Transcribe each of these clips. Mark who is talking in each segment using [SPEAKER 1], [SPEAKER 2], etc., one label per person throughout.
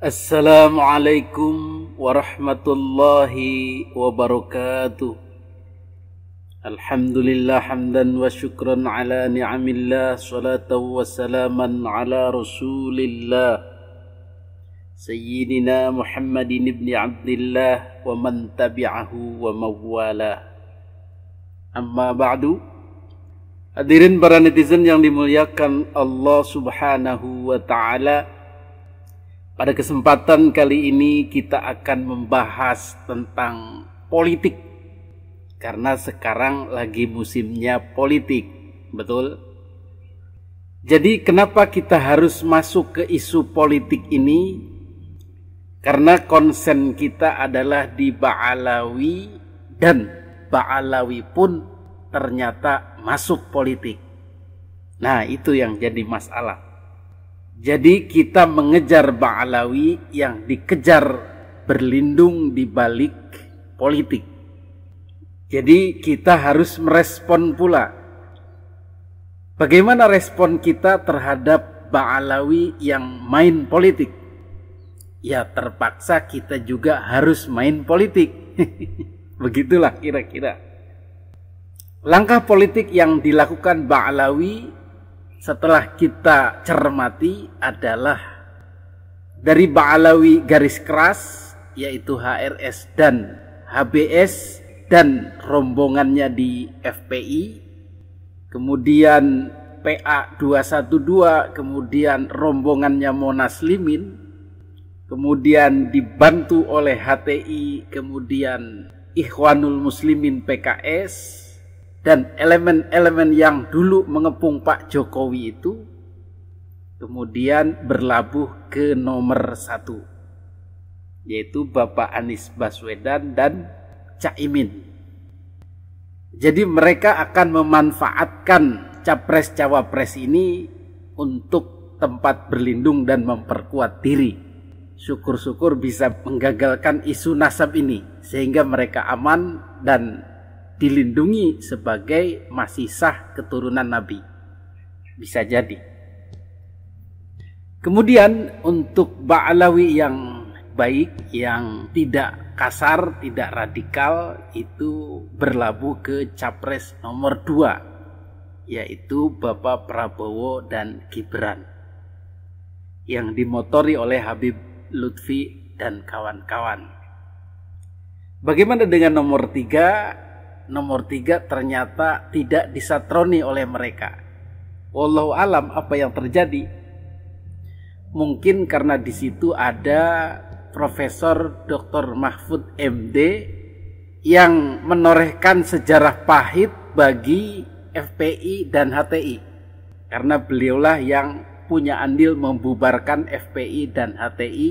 [SPEAKER 1] Assalamualaikum warahmatullahi wabarakatuh. Alhamdulillah hamdan wa syukran ala ni'amillah, salatan wa salaman ala rasulillah Sayyidina Muhammadin ibn Abdillah wa man tabi'ahu wa mawalah. Amma ba'du. Hadirin para netizen yang dimuliakan Allah subhanahu wa ta'ala, pada kesempatan kali ini kita akan membahas tentang politik, karena sekarang lagi musimnya politik, betul? Jadi kenapa kita harus masuk ke isu politik ini? Karena konsen kita adalah di Ba'alawi, dan Ba'alawi pun ternyata masuk politik. Nah, itu yang jadi masalah. Jadi kita mengejar Ba'alawi yang dikejar berlindung di balik politik. Jadi kita harus merespon pula. Bagaimana respon kita terhadap Ba'alawi yang main politik? Ya terpaksa kita juga harus main politik. Begitulah kira-kira. Langkah politik yang dilakukan Ba'alawi setelah kita cermati adalah dari Ba'alawi garis keras, yaitu HRS dan HBS dan rombongannya di FPI, kemudian PA 212, kemudian rombongannya Monaslimin, kemudian dibantu oleh HTI, kemudian Ikhwanul Muslimin PKS, dan elemen-elemen yang dulu mengepung Pak Jokowi itu kemudian berlabuh ke nomor 1, yaitu Bapak Anies Baswedan dan Caimin. Jadi mereka akan memanfaatkan capres-cawapres ini untuk tempat berlindung dan memperkuat diri. Syukur-syukur bisa menggagalkan isu nasab ini, sehingga mereka aman dan dilindungi sebagai masih sah keturunan Nabi. Bisa jadi. Kemudian untuk Ba'alawi yang baik, yang tidak kasar, tidak radikal, itu berlabuh ke capres nomor 2, yaitu Bapak Prabowo dan Gibran, yang dimotori oleh Habib Lutfi dan kawan-kawan. Bagaimana dengan nomor 3? Nomor 3 ternyata tidak disatroni oleh mereka. Wallahu alam apa yang terjadi. Mungkin karena di situ ada Profesor Dr. Mahfud MD yang menorehkan sejarah pahit bagi FPI dan HTI. Karena beliaulah yang punya andil membubarkan FPI dan HTI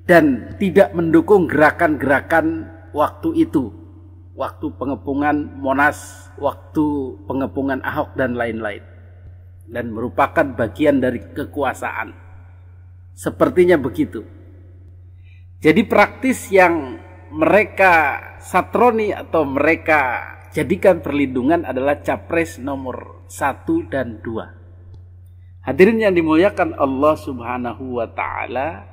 [SPEAKER 1] dan tidak mendukung gerakan-gerakan waktu itu. Waktu pengepungan Monas, waktu pengepungan Ahok dan lain-lain, dan merupakan bagian dari kekuasaan. Sepertinya begitu. Jadi praktis yang mereka satroni atau mereka jadikan perlindungan adalah capres nomor 1 dan 2. Hadirin yang dimuliakan Allah subhanahu wa ta'ala,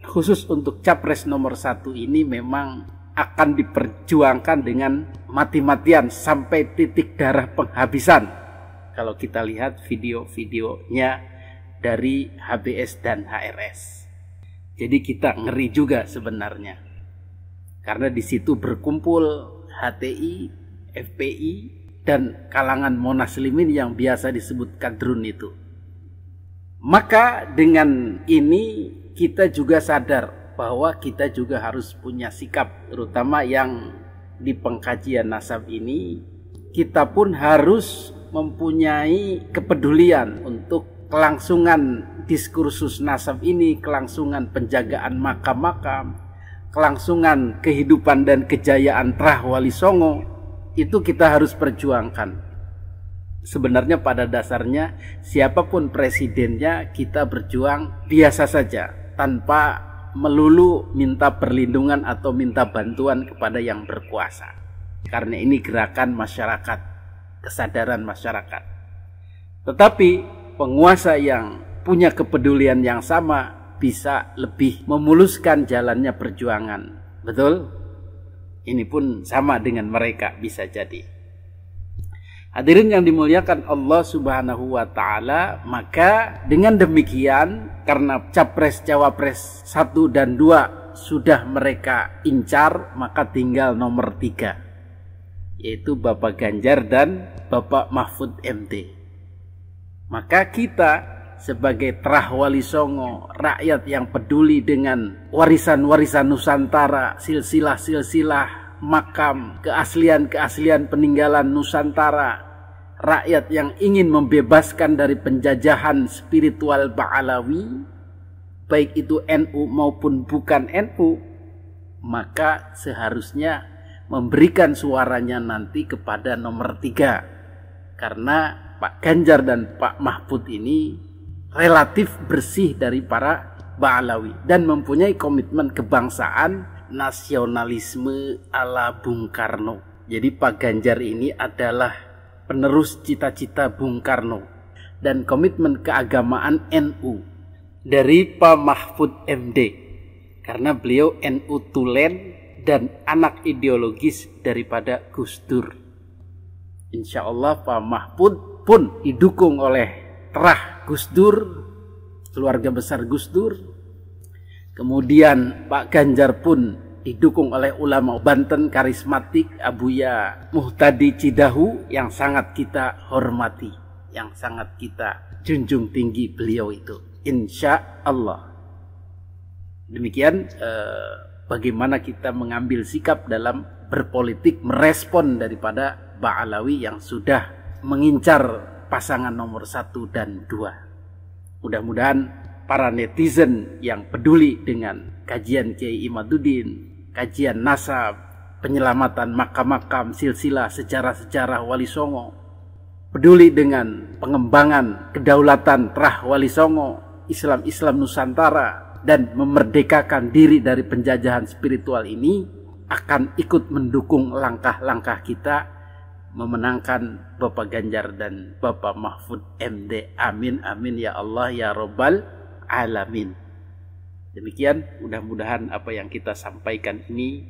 [SPEAKER 1] khusus untuk capres nomor 1 ini memang akan diperjuangkan dengan mati-matian sampai titik darah penghabisan. Kalau kita lihat video-videonya dari HBS dan HRS. Jadi kita ngeri juga sebenarnya. Karena di situ berkumpul HTI, FPI, dan kalangan Monaslimin yang biasa disebut kadrun itu. Maka dengan ini kita juga sadar bahwa kita juga harus punya sikap, terutama yang di pengkajian nasab ini, kita pun harus mempunyai kepedulian untuk kelangsungan diskursus nasab ini, kelangsungan penjagaan makam-makam, kelangsungan kehidupan dan kejayaan Trah Wali Songo, itu kita harus perjuangkan. Sebenarnya pada dasarnya siapapun presidennya kita berjuang biasa saja, tanpa melulu minta perlindungan atau minta bantuan kepada yang berkuasa. Karena ini gerakan masyarakat, kesadaran masyarakat. Tetapi penguasa yang punya kepedulian yang sama bisa lebih memuluskan jalannya perjuangan. Betul? Ini pun sama dengan mereka bisa jadi. Hadirin yang dimuliakan Allah Subhanahu wa taala, maka dengan demikian karena capres cawapres 1 dan 2 sudah mereka incar, maka tinggal nomor 3, yaitu Bapak Ganjar dan Bapak Mahfud MD. Maka kita sebagai Terah Wali Songo, rakyat yang peduli dengan warisan-warisan Nusantara, silsilah-silsilah makam, keaslian-keaslian peninggalan Nusantara, rakyat yang ingin membebaskan dari penjajahan spiritual Ba'alawi, baik itu NU maupun bukan NU, maka seharusnya memberikan suaranya nanti kepada nomor 3. Karena Pak Ganjar dan Pak Mahfud ini relatif bersih dari para Ba'alawi dan mempunyai komitmen kebangsaan, nasionalisme ala Bung Karno. Jadi Pak Ganjar ini adalah penerus cita-cita Bung Karno dan komitmen keagamaan NU dari Pak Mahfud MD, karena beliau NU Tulen dan anak ideologis daripada Gus Dur. Insya Allah Pak Mahfud pun didukung oleh Terah Gus Dur, keluarga besar Gus Dur. Kemudian Pak Ganjar pun didukung oleh ulama Banten karismatik Abuya Muhtadi Cidahu yang sangat kita hormati, yang sangat kita junjung tinggi beliau itu. Insya Allah. Demikian bagaimana kita mengambil sikap dalam berpolitik, merespon daripada Ba'alawi yang sudah mengincar pasangan nomor 1 dan 2. Mudah-mudahan para netizen yang peduli dengan kajian Kiai Imaduddin, kajian nasab, penyelamatan makam-makam, silsilah, sejarah-sejarah Wali Songo, peduli dengan pengembangan kedaulatan Terah Wali Songo, Islam-Islam Nusantara, dan memerdekakan diri dari penjajahan spiritual ini, akan ikut mendukung langkah-langkah kita memenangkan Bapak Ganjar dan Bapak Mahfud MD. Amin, amin ya Allah ya Rabbal Alamin. Demikian, mudah-mudahan apa yang kita sampaikan ini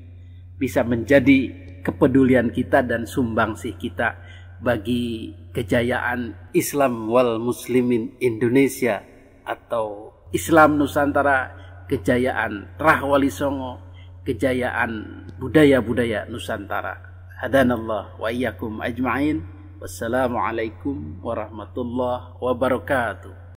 [SPEAKER 1] bisa menjadi kepedulian kita dan sumbangsih kita bagi kejayaan Islam wal Muslimin Indonesia atau Islam Nusantara, kejayaan Terah Wali Songo, kejayaan budaya-budaya Nusantara. Hadanallah wa iyyakum ajma'in. Wassalamualaikum warahmatullahi wabarakatuh.